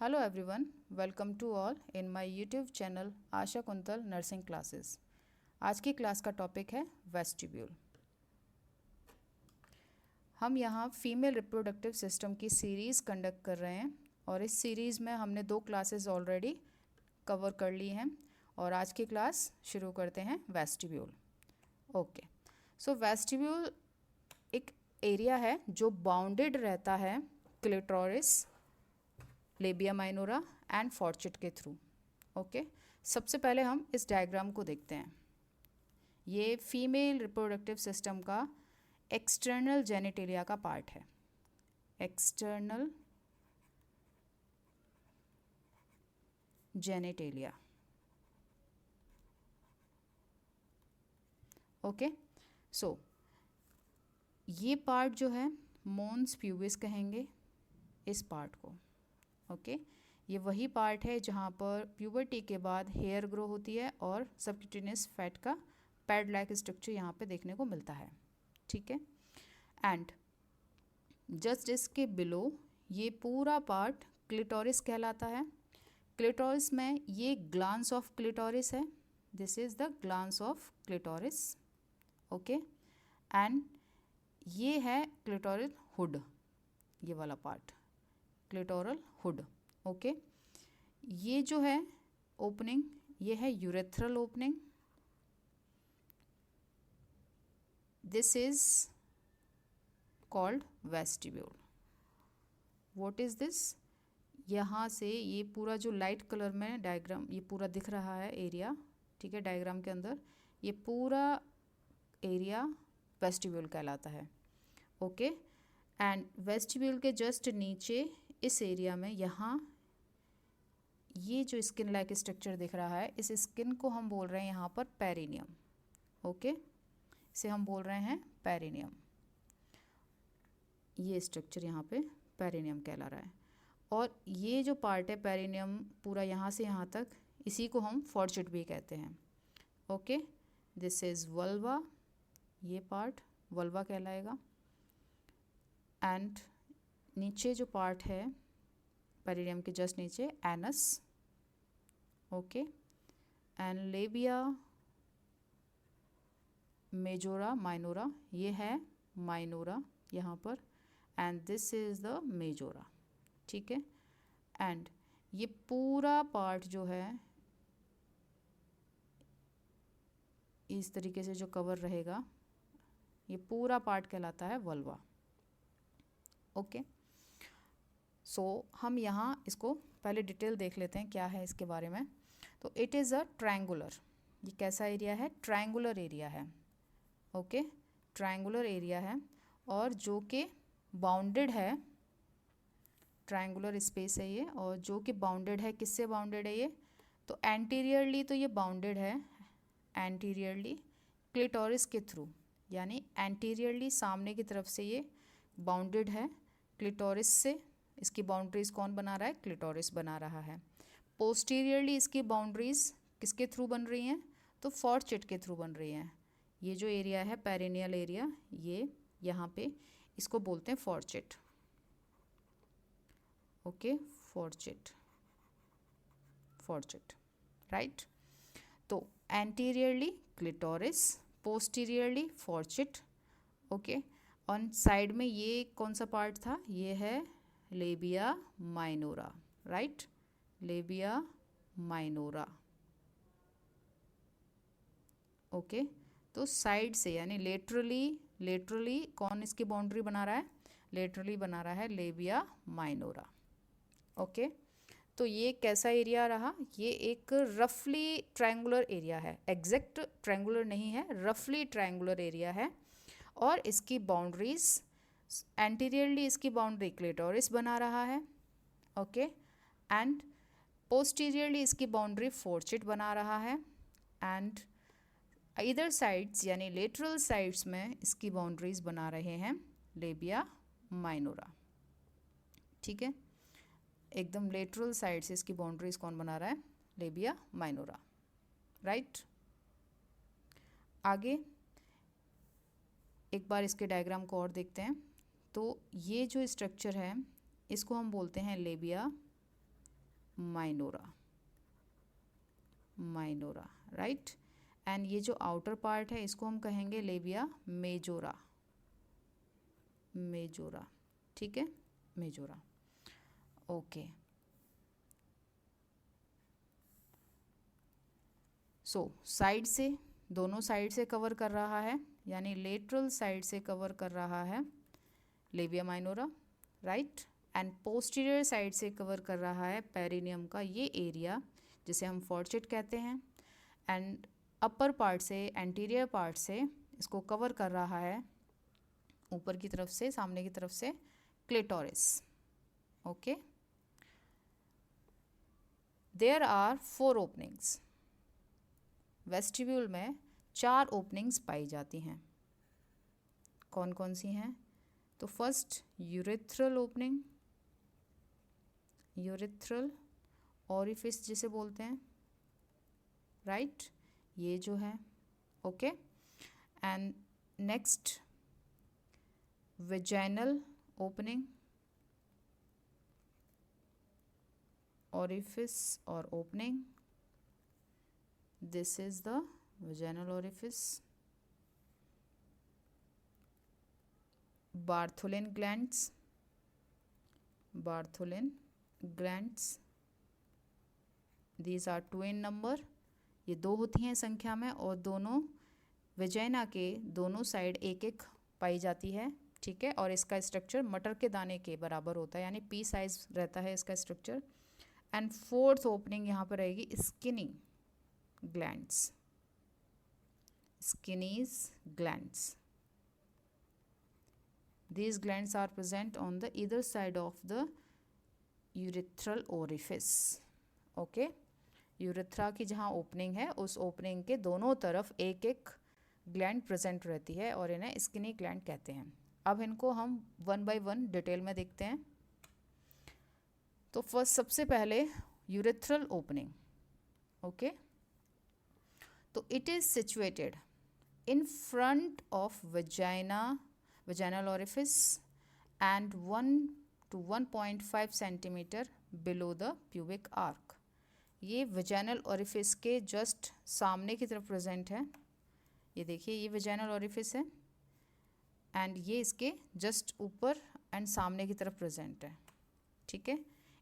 Hello everyone, welcome to all in my YouTube channel Asha quintal nursing classes. आज की class का topic है vestibule. हम यहाँ फीमेल रिप्रोडक्टिव सिस्टम की सीरीज़ कंडक्ट कर रहे हैं और इस सीरीज़ में हमने 2 क्लासेस ऑलरेडी कवर कर ली हैं और आज की क्लास शुरू करते हैं वेस्टिब्यूल। ओके, सो वेस्टिब्यूल एक एरिया है जो बाउंडेड रहता है क्लिटोरिस, लेबिया माइनोरा एंड फॉर्चेट के थ्रू। ओके, सबसे पहले हम इस डायग्राम को देखते हैं। ये फीमेल रिप्रोडक्टिव सिस्टम का एक्सटर्नल जेनिटेलिया का पार्ट है। External genitalia. ओके, सो ये पार्ट जो है मोन्स प्यूबिस कहेंगे इस पार्ट को। ओके, ये वही पार्ट है जहाँ पर प्यूबर्टी के बाद हेयर ग्रो होती है और सबक्यूटेनियस फैट का पैड लाइक स्ट्रक्चर यहाँ पे देखने को मिलता है। ठीक है, एंड जस्ट इसके बिलो ये पूरा पार्ट क्लिटोरिस कहलाता है। क्लिटोरिस में ये ग्लांस ऑफ क्लिटोरिस है। This is the glans of clitoris. Okay, and ये है क्लिटोरल हुड, ये वाला पार्ट क्लिटोरल हुड। ओके, ये जो है ओपनिंग, ये है urethral opening. This is called vestibule. What is this? यहाँ से ये पूरा जो लाइट कलर में डायग्राम ये पूरा दिख रहा है एरिया, ठीक है, डायग्राम के अंदर ये पूरा एरिया वेस्टिब्यूल कहलाता है। ओके, एंड वेस्टिब्यूल के जस्ट नीचे इस एरिया में यहाँ ये जो स्किन लाइक स्ट्रक्चर दिख रहा है, इस स्किन को हम बोल रहे हैं यहाँ पर पेरिनियम। ओके, इसे हम बोल रहे हैं पेरिनियम। ये स्ट्रक्चर यहाँ पे पेरिनियम कहला रहा है। और ये जो पार्ट है पेरिनियम पूरा यहाँ से यहाँ तक, इसी को हम फॉर्चेट भी कहते हैं। ओके, दिस इज वल्वा, ये पार्ट वल्वा कहलाएगा। एंड नीचे जो पार्ट है पेरिनियम के जस्ट नीचे anus. Okay, and labia majora minora, ये है माइनोरा यहाँ पर, and this is the majora. ठीक है, एंड ये पूरा पार्ट जो है इस तरीके से जो कवर रहेगा, ये पूरा पार्ट कहलाता है वल्वा। ओके, सो हम यहाँ इसको पहले डिटेल देख लेते हैं क्या है इसके बारे में। तो इट इज़ अ ट्रायंगुलर, ये कैसा एरिया है? ट्रायंगुलर एरिया है। ओके, ट्रायंगुलर एरिया है और जो कि बाउंडेड है, ट्रायंगुलर स्पेस है ये, और जो कि बाउंडेड है, किससे बाउंडेड है ये? तो एंटीरियरली तो ये बाउंडेड है, एंटीरियरली क्लिटोरिस के थ्रू, यानी एंटीरियरली सामने की तरफ से ये बाउंडेड है क्लिटोरिस से। इसकी बाउंड्रीज कौन बना रहा है? क्लिटोरिस बना रहा है। पोस्टीरियरली इसकी बाउंड्रीज किसके थ्रू बन रही हैं? तो फॉर्चेट के थ्रू बन रही हैं। ये जो एरिया है पेरिनियल एरिया, ये यहाँ पे इसको बोलते हैं fourchette. Okay, fourchette, fourchette, right. तो anteriorly clitoris, posteriorly fourchette. Okay, on side में ये कौन सा पार्ट था? ये है labia minora, right, labia minora. Okay, तो साइड से यानी लेटरली कौन इसकी बाउंड्री बना रहा है? लेटरली बना रहा है लेबिया माइनोरा। ओके, तो ये कैसा एरिया रहा? ये एक रफली ट्रायंगुलर एरिया है, एग्जैक्ट ट्रायंगुलर नहीं है, रफली ट्रायंगुलर एरिया है। और इसकी बाउंड्रीज एंटीरियरली इसकी बाउंड्री क्लिटोरिस बना रहा है। ओके, एंड पोस्टीरियरली इसकी बाउंड्री फॉर्चेट बना रहा है। एंड इधर साइड्स यानी लेटरल साइड्स में इसकी बाउंड्रीज बना रहे हैं लेबिया माइनोरा। ठीक है, एकदम लेटरल साइड से इसकी बाउंड्रीज कौन बना रहा है? Labia minora, right. आगे एक बार इसके डायग्राम को और देखते हैं। तो ये जो स्ट्रक्चर है इसको हम बोलते हैं labia minora, minora, right. And ये जो आउटर पार्ट है इसको हम कहेंगे लेबिया मेजोरा, मेजोरा, ठीक है, मेजोरा, ओके। सो साइड से, दोनों साइड से कवर कर रहा है, यानी लेटरल साइड से कवर कर रहा है labia minora, right. And posterior side से कवर कर रहा है पेरिनियम का ये एरिया जिसे हम फोर्सेट कहते हैं। एंड अपर पार्ट से, एंटीरियर पार्ट से इसको कवर कर रहा है ऊपर की तरफ से, सामने की तरफ से clitoris, okay. There are 4 openings, vestibule में 4 ओपनिंग्स पाई जाती हैं। कौन कौन सी हैं? तो first urethral opening, urethral orifice जिसे बोलते हैं, राइट, ये जो है, okay. And next vaginal opening, orifice और opening, this is the vaginal orifice. Bartholin glands, Bartholin glands, these are 2 in number, ये 2 होती हैं संख्या में और दोनों वेजाइना के दोनों साइड एक एक पाई जाती है, ठीक है। और इसका स्ट्रक्चर मटर के दाने के बराबर होता है, यानी पी साइज रहता है इसका स्ट्रक्चर। एंड 4th ओपनिंग यहाँ पर रहेगी skinny glands, Skinny's glands. These glands are present on the either side of the urethral orifice. Okay? Urethra की जहाँ ओपनिंग है उस ओपनिंग के दोनों तरफ एक एक ग्लैंड प्रेजेंट रहती है और इन्हें स्किनी ग्लैंड कहते हैं। अब इनको हम 1 by 1 डिटेल में देखते हैं। तो फर्स्ट, सबसे पहले यूरेथ्रल ओपनिंग, ओके। तो it is situated in front of vagina, vaginal orifice and 1 to 1.5 centimetre below the pubic arc. ये vaginal orifice के जस्ट सामने की तरफ प्रेजेंट है। ये देखिए, ये vaginal orifice है एंड ये इसके जस्ट ऊपर एंड सामने की तरफ प्रेजेंट है, ठीक है,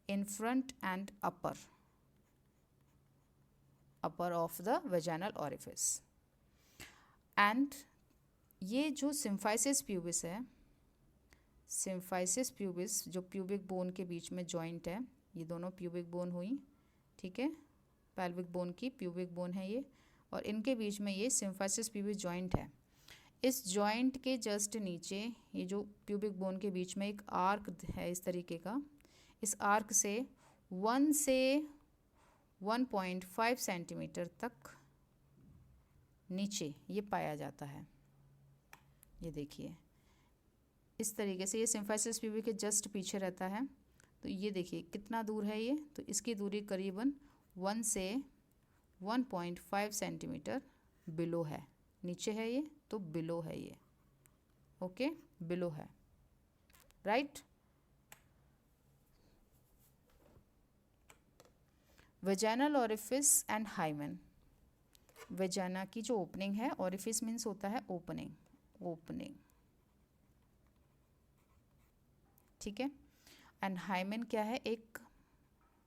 in front and upper, upper of the vaginal orifice। And ये जो सिम्फाइसिस प्यूबिस है, सिम्फाइसिस प्यूबिस जो प्यूबिक बोन के बीच में जॉइंट है, ये दोनों प्यूबिक बोन हुई, ठीक है, पेल्विक बोन की प्यूबिक बोन है ये, और इनके बीच में ये सिम्फाइसिस प्यूबिस जॉइंट है। इस जॉइंट के जस्ट नीचे ये जो प्यूबिक बोन के बीच में एक आर्क है इस तरीके का, इस आर्क से 1 से 1.5 सेंटीमीटर तक नीचे ये पाया जाता है। ये देखिए, इस तरीके से ये सिम्फाइसिस प्यूबिक के जस्ट पीछे रहता है। तो ये देखिए कितना दूर है ये, तो इसकी दूरी करीबन 1 से 1.5 सेंटीमीटर बिलो है। नीचे है ये तो बिलो है ये, ओके, बिलो है, right. Vaginal orifice and hymen, vagina की जो ओपनिंग है, ओरिफिस मीन्स होता है ओपनिंग, ओपनिंग, ठीक है। एंड हाइमेन क्या है? एक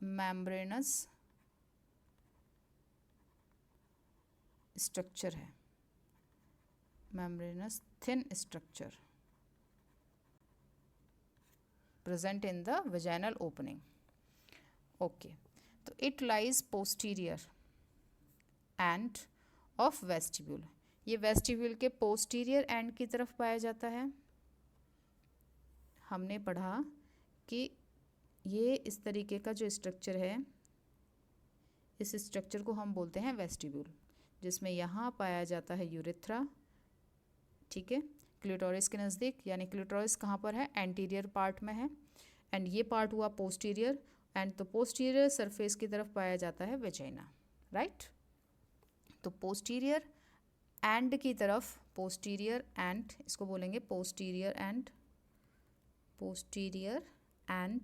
मेम्ब्रेनस स्ट्रक्चर है, membranes thin structure present in the vaginal opening, okay। तो it lies posterior and of vestibule, ये वेस्टिब्यूल के पोस्टीरियर एंड की तरफ पाया जाता है। हमने पढ़ा कि ये इस तरीके का जो स्ट्रक्चर है, इस स्ट्रक्चर को हम बोलते हैं वेस्टिब्यूल, जिसमें यहाँ पाया जाता है यूरेथ्रा, ठीक है, क्लिटोरिस के नज़दीक, यानी क्लिटोरिस कहाँ पर है? एंटीरियर पार्ट में है, एंड ये पार्ट हुआ पोस्टीरियर, एंड तो पोस्टीरियर सरफेस की तरफ पाया जाता है वेजाइना, राइट। तो पोस्टीरियर एंड की तरफ, पोस्टीरियर एंड, इसको बोलेंगे posterior and, posterior and,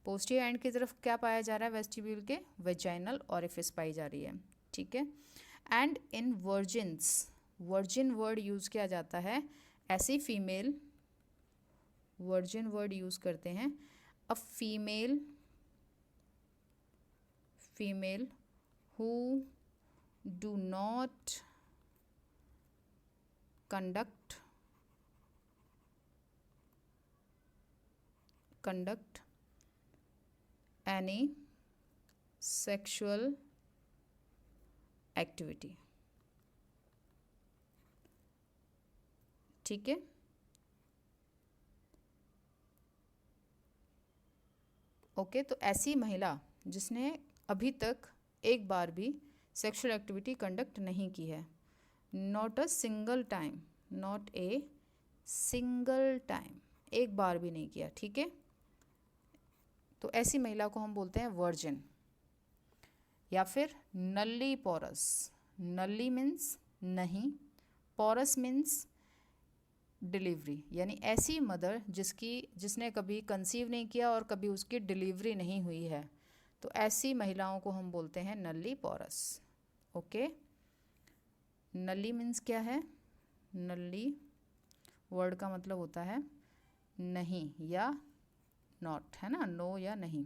posterior and की तरफ क्या पाया जा रहा है, वेस्टिब्यूल के वेजाइनल ऑरिफिस पाई जा रही है, ठीक है। And in virgins, virgin word use किया जाता है, ऐसी फीमेल, वर्जिन वर्ड यूज़ करते हैं, a female who do not conduct any sexual activity, ठीक है। ओके, तो ऐसी महिला जिसने अभी तक एक बार भी सेक्सुअल एक्टिविटी कंडक्ट नहीं की है, not a single time, not a single time, एक बार भी नहीं किया, ठीक है। तो ऐसी महिला को हम बोलते हैं वर्जिन, या फिर नल्ली पोरस। नल्ली मीन्स नहीं, पोरस मीन्स डिलीवरी, यानी ऐसी मदर जिसने कभी कंसीव नहीं किया और कभी उसकी डिलीवरी नहीं हुई है, तो ऐसी महिलाओं को हम बोलते हैं नल्ली पोरस। ओके, नल्ली मीन्स क्या है, नल्ली वर्ड का मतलब होता है नहीं या नॉट, है ना, नो या नहीं।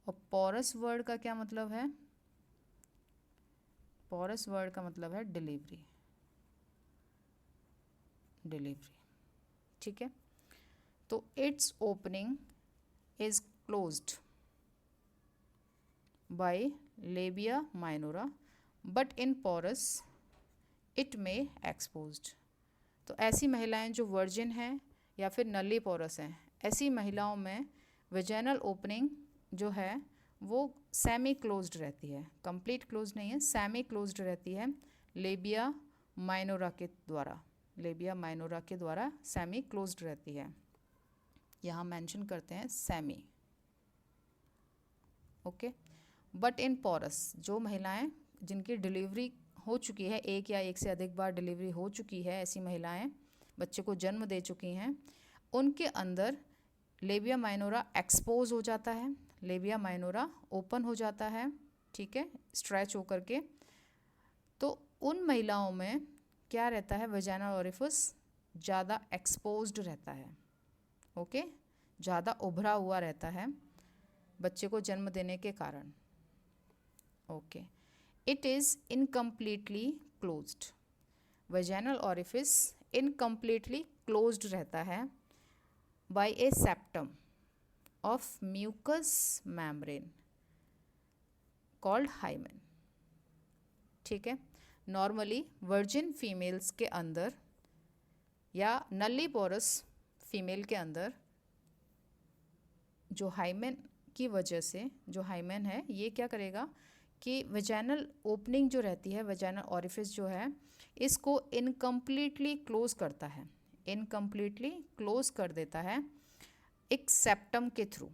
और पोरस वर्ड का क्या मतलब है, पोरस वर्ड का मतलब है डिलीवरी, डिलीवरी, ठीक है। तो its opening is closed by labia minora but in parous it में एक्सपोज्ड। तो ऐसी महिलाएं जो वर्जिन हैं या फिर नल्ली पोरस हैं, ऐसी महिलाओं में वेजाइनल ओपनिंग जो है वो सेमी क्लोज्ड रहती है, कंप्लीट क्लोज नहीं है, सेमी क्लोज्ड रहती है लेबिया माइनोरा के द्वारा, लेबिया माइनोरा के द्वारा सेमी क्लोज्ड रहती है। यहाँ मेंशन करते हैं semi, okay. But in parous, जो महिलाएं जिनकी डिलीवरी हो चुकी है, एक या एक से अधिक बार डिलीवरी हो चुकी है, ऐसी महिलाएं बच्चे को जन्म दे चुकी हैं, उनके अंदर लेबिया माइनोरा एक्सपोज हो जाता है, लेबिया माइनोरा ओपन हो जाता है, ठीक है, स्ट्रेच होकर के। तो उन महिलाओं में क्या रहता है, वेजाइनल ओरिफिस ज़्यादा एक्सपोज्ड रहता है, ओके, ज़्यादा उभरा हुआ रहता है बच्चे को जन्म देने के कारण, okay. It is incompletely closed, vaginal orifice incompletely closed रहता है by a septum of mucous membrane called hymen, ठीक है। नॉर्मली वर्जिन फीमेल्स के अंदर या नल्ली पोरस फीमेल के अंदर जो हाइमेन की वजह से, जो हाइमेन है ये क्या करेगा कि वेजाइनल ओपनिंग जो रहती है, वेजाइनल ओरिफिस जो है, इसको इनकम्प्लीटली क्लोज करता है, इनकम्प्लीटली क्लोज कर देता है एक सेप्टम के थ्रू,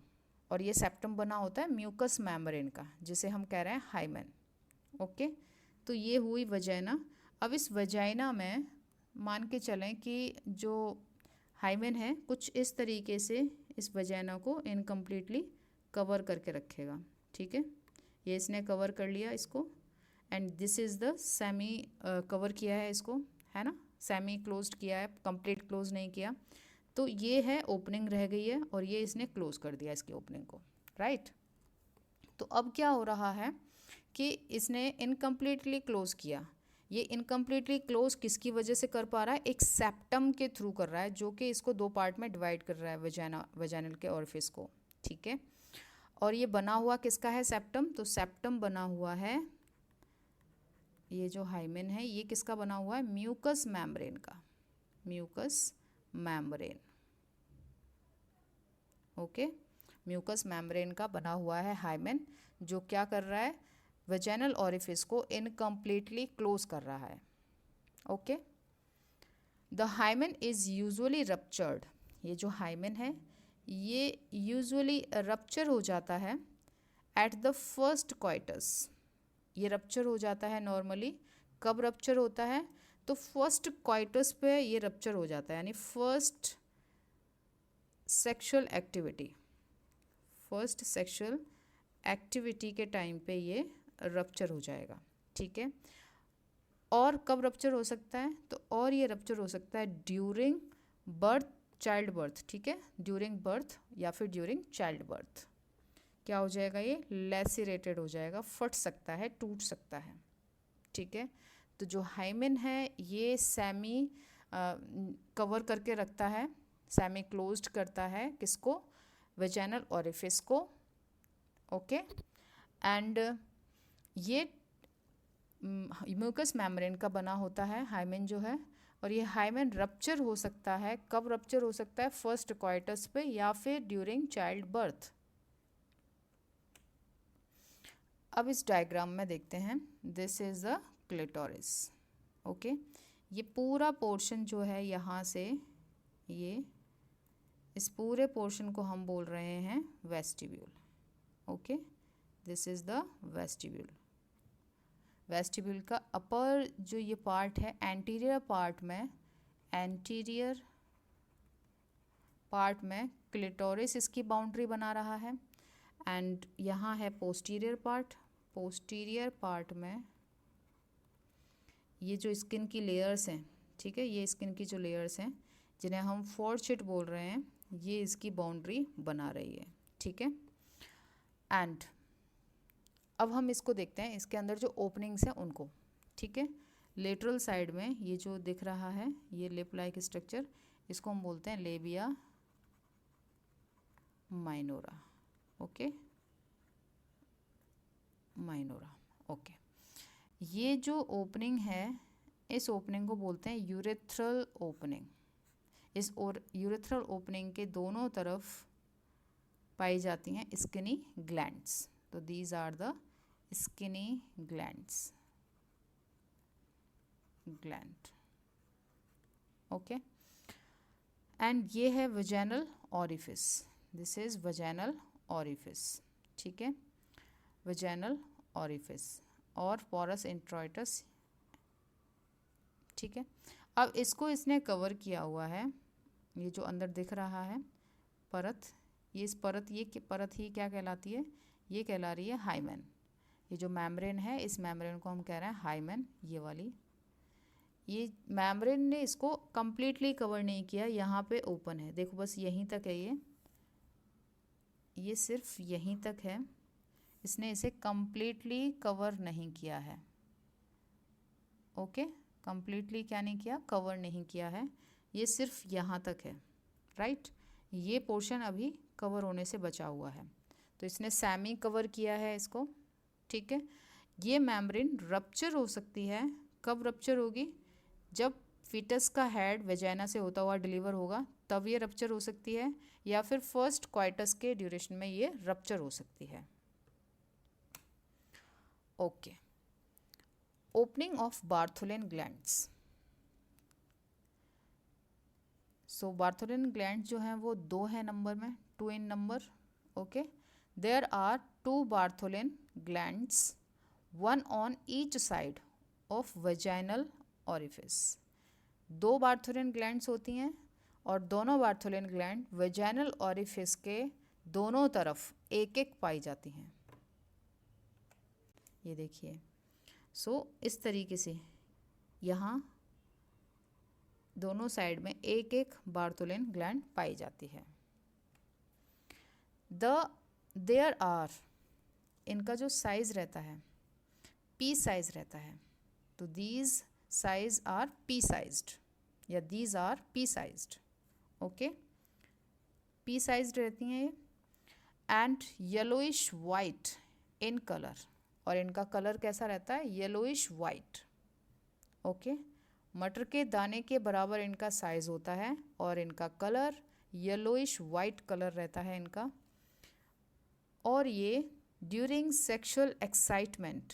और ये सेप्टम बना होता है म्यूकस मेम्ब्रेन का, जिसे हम कह रहे हैं हाइमेन, ओके। तो ये हुई वजाइना। अब इस वजाइना में मान के चलें कि जो हाइमेन है कुछ इस तरीके से इस वजाइना को इनकम्प्लीटली कवर करके रखेगा, ठीक है। ये इसने कवर कर लिया इसको, and this is the semi cover किया है इसको, है ना, सेमी क्लोज्ड किया है, कंप्लीट क्लोज नहीं किया। तो ये है ओपनिंग रह गई है और ये इसने क्लोज कर दिया इसकी ओपनिंग को, राइट। तो अब क्या हो रहा है कि इसने इनकम्प्लीटली क्लोज किया, ये इनकम्प्लीटली क्लोज किसकी वजह से कर पा रहा है, एक सेप्टम के थ्रू कर रहा है, जो कि इसको दो पार्ट में डिवाइड कर रहा है वेजाइनल के ओरिफिस को, ठीक है। और ये बना हुआ किसका है, सेप्टम, तो सेप्टम बना हुआ है, ये जो हाइमेन है ये किसका बना हुआ है, म्यूकस मेम्ब्रेन का, mucous membrane, okay. Mucous membrane का बना हुआ है हाइमेन, जो क्या कर रहा है, वेजाइनल ओरिफिस को इनकम्प्लीटली क्लोज कर रहा है, okay. The hymen is usually ruptured, ये जो हाइमेन है ये यूजुअली रप्चर हो जाता है एट द फर्स्ट क्वाइटस, ये रप्चर हो जाता है नॉर्मली, कब रप्चर होता है, तो फर्स्ट क्वाइटस पे ये रप्चर हो जाता है, यानी first sexual activity, first sexual activity के टाइम पे ये रप्चर हो जाएगा, ठीक है। और कब रप्चर हो सकता है, तो और ये रप्चर हो सकता है ड्यूरिंग बर्थ, चाइल्ड बर्थ, ठीक है, ड्यूरिंग बर्थ या फिर ड्यूरिंग चाइल्ड बर्थ। क्या हो जाएगा, ये लेसिरेटेड हो जाएगा, फट सकता है, टूट सकता है, ठीक है। तो जो हाइमेन है ये सेमी कवर करके रखता है, सेमी क्लोज्ड करता है किसको, वेजाइनल ओरिफिस को, ओके। एंड ये म्यूकस मेम्ब्रेन का बना होता है हाइमेन जो है, और ये हाइमेन रप्चर हो सकता है, कब रप्चर हो सकता है, फर्स्ट क्वाइटस पे या फिर ड्यूरिंग चाइल्ड बर्थ। अब इस डायग्राम में देखते हैं, this is a clitoris, okay. ये पूरा पोर्शन जो है यहाँ से, ये इस पूरे पोर्शन को हम बोल रहे हैं vestibule, okay. This is the vestibule. Vestibule का अपर जो ये पार्ट है, एंटीरियर पार्ट में, एंटीरियर पार्ट में क्लिटोरिस इसकी बाउंड्री बना रहा है। एंड यहाँ है पोस्टीरियर पार्ट, पोस्टीरियर पार्ट में ये जो स्किन की लेयर्स हैं, ठीक है, ये स्किन की जो लेयर्स हैं जिन्हें हम फोर्चिट बोल रहे हैं, ये इसकी बाउंड्री बना रही है, ठीक है। एंड अब हम इसको देखते हैं, इसके अंदर जो ओपनिंग्स हैं उनको, ठीक है। लेटरल साइड में ये जो दिख रहा है, ये लिप लाइक स्ट्रक्चर, इसको हम बोलते हैं लेबिया माइनोरा, ओके, माइनोरा, ओके। ये जो ओपनिंग है, इस ओपनिंग को बोलते हैं यूरेथ्रल ओपनिंग। इस और यूरेथ्रल ओपनिंग के दोनों तरफ पाई जाती हैं स्किनी ग्लैंड्स, तो these are the Skene's glands, gland, okay. And ये है vaginal orifice, this is vaginal orifice, ठीक है, वजाइनल ओरिफिस और पोरस इंट्रोइटस, ठीक है। अब इसको इसने कवर किया हुआ है, ये जो अंदर दिख रहा है परत, ये इस परत, ये परत ही क्या कहलाती है, ये कहला रही है हाइमेन। ये जो मेम्ब्रेन है, इस मेम्ब्रेन को हम कह रहे हैं हाइमेन, ये वाली। ये मेम्ब्रेन ने इसको कम्प्लीटली कवर नहीं किया, यहाँ पे ओपन है, देखो बस यहीं तक है, ये सिर्फ यहीं तक है, इसने इसे कम्प्लीटली कवर नहीं किया है, ओके। कम्प्लीटली क्या नहीं किया, कवर नहीं किया है, ये सिर्फ यहाँ तक है, राइट। ये पोर्शन अभी कवर होने से बचा हुआ है, तो इसने सेमी कवर किया है इसको, ठीक है। ये मेम्ब्रेन रप्चर हो सकती है, कब रप्चर होगी, जब फीटस का हेड वेजाइना से होता हुआ डिलीवर होगा, तब ये रप्चर हो सकती है, या फिर फर्स्ट क्वाइटस के ड्यूरेशन में ये रप्चर हो सकती है, okay. Opening of Bartholin glands, so Bartholin gland जो हैं वो 2 हैं नंबर में, 2 in number, okay. There are 2 Bartholin glands, 1 on each side of vaginal orifice. 2 Bartholin glands होती हैं और दोनों बार्थोलिन ग्लैंड वेजाइनल ओरिफिस के दोनों तरफ एक एक पाई जाती हैं, ये देखिए। सो इस तरीके से यहाँ दोनों साइड में एक एक बार्थोलिन ग्लैंड पाई जाती है। देयर आर, इनका जो साइज रहता है पी साइज रहता है, तो these size are pea sized, या these are pea sized, okay, pea sized रहती हैं ये। And yellowish white in colour, और इनका कलर कैसा रहता है, येलोइश वाइट, ओके। मटर के दाने के बराबर इनका साइज होता है और इनका कलर येलोइश वाइट कलर रहता है इनका। और ये during sexual excitement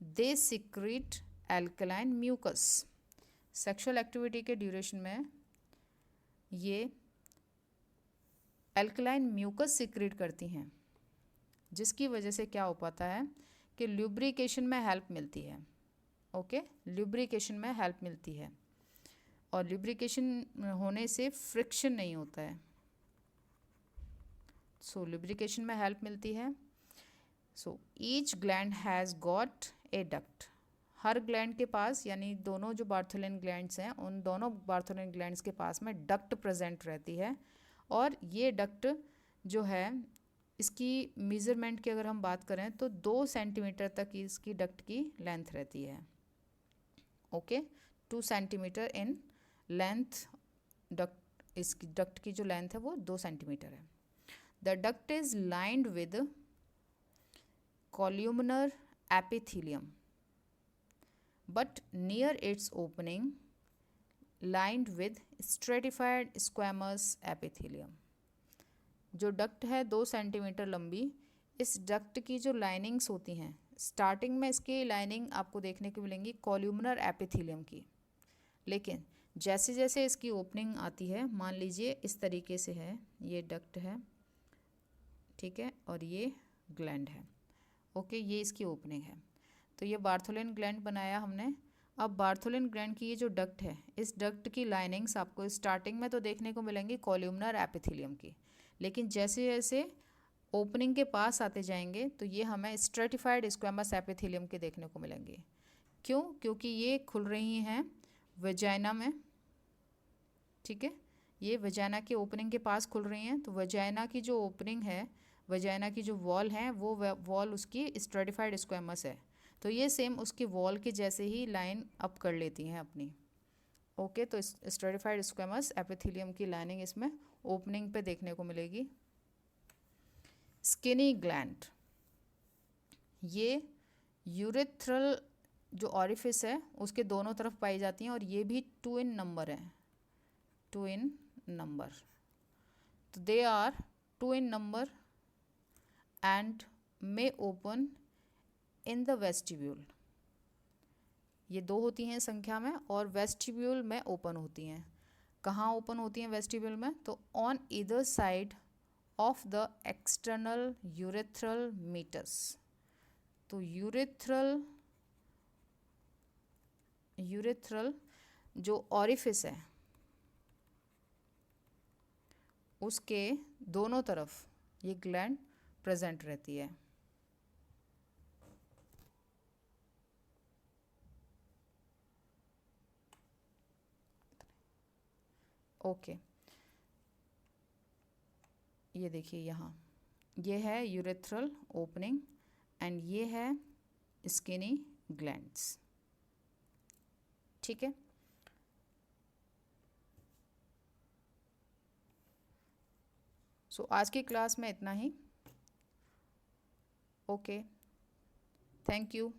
they secrete alkaline mucus. Sexual activity के ड्यूरेशन में ये एल्कलाइन म्यूकस सिक्रीट करती हैं, जिसकी वजह से क्या हो पाता है कि ल्यूब्रिकेशन में हेल्प मिलती है, ओके, ल्यूब्रिकेशन में हेल्प मिलती है। और ल्यूब्रिकेशन होने से फ्रिक्शन नहीं होता है, सो लुब्रिकेशन में हेल्प मिलती है। So each gland has got a duct, her gland के पास, यानी दोनों जो बार्थोलिन ग्लैंड्स हैं उन दोनों बार्थोलिन ग्लैंड्स के पास में डक्ट प्रेजेंट रहती है। और ये डक्ट जो है इसकी मेज़रमेंट की अगर हम बात करें तो 2 सेंटीमीटर तक इसकी डक्ट की लेंथ रहती है। Okay, 2 centimetre in length duct, इसकी डक्ट की जो लेंथ है वो 2 सेंटीमीटर है। The duct is lined with columnar epithelium but near its opening lined with stratified squamous epithelium। जो डक्ट है 2 सेंटीमीटर लंबी, इस डक्ट की जो लाइनिंग्स होती हैं, स्टार्टिंग में इसकी लाइनिंग आपको देखने को मिलेंगी कॉल्यूमनर एपिथेलियम की, लेकिन जैसे जैसे इसकी ओपनिंग आती है, मान लीजिए इस तरीके से है, ये डक्ट है, ठीक है, और ये ग्लैंड है। ओके, ये इसकी ओपनिंग है। तो ये बार्थोलिन ग्लैंड बनाया हमने। अब बार्थोलिन ग्लैंड की ये जो डक्ट है, इस डक्ट की लाइनिंग्स आपको स्टार्टिंग में तो देखने को मिलेंगी कॉल्यूमनर एपिथेलियम की, लेकिन जैसे जैसे ओपनिंग के पास आते जाएंगे तो ये हमें स्ट्रेटिफाइड स्क्वेमस एपिथेलियम के देखने को मिलेंगे। क्यों? क्योंकि ये खुल रही हैं वजाइना में, ठीक है, ये वजाइना के ओपनिंग के पास खुल रही हैं। तो वजाइना की जो ओपनिंग है, वजाइना की जो वॉल है, वो वॉल उसकी स्ट्रेटिफाइड स्क्वेमस है, तो ये सेम उसकी वॉल के जैसे ही लाइन अप कर लेती हैं अपनी। ओके, तो स्ट्रेटिफाइड स्क्वेमस एपिथेलियम की लाइनिंग इसमें ओपनिंग पे देखने को मिलेगी। स्किनी ग्लैंड, ये यूरेथ्रल जो ऑरिफिस है उसके दोनों तरफ पाई जाती हैं, और ये भी 2 in नंबर है, 2 in नंबर। तो they are 2 in number and may open in the vestibule, ये 2 होती हैं संख्या में और वेस्टिब्यूल में ओपन होती हैं। कहाँ ओपन होती हैं वेस्टिब्यूल में? तो on either side of the external urethral meatus. तो यूरेथ्रल जो ऑरिफिस है उसके दोनों तरफ ये ग्लैंड प्रेजेंट रहती है। ओके, ये देखिए यहाँ, ये है यूरेथ्रल ओपनिंग एंड ये है स्किनी ग्लैंड्स, ठीक है। सो आज की क्लास में इतना ही। Okay, thank you.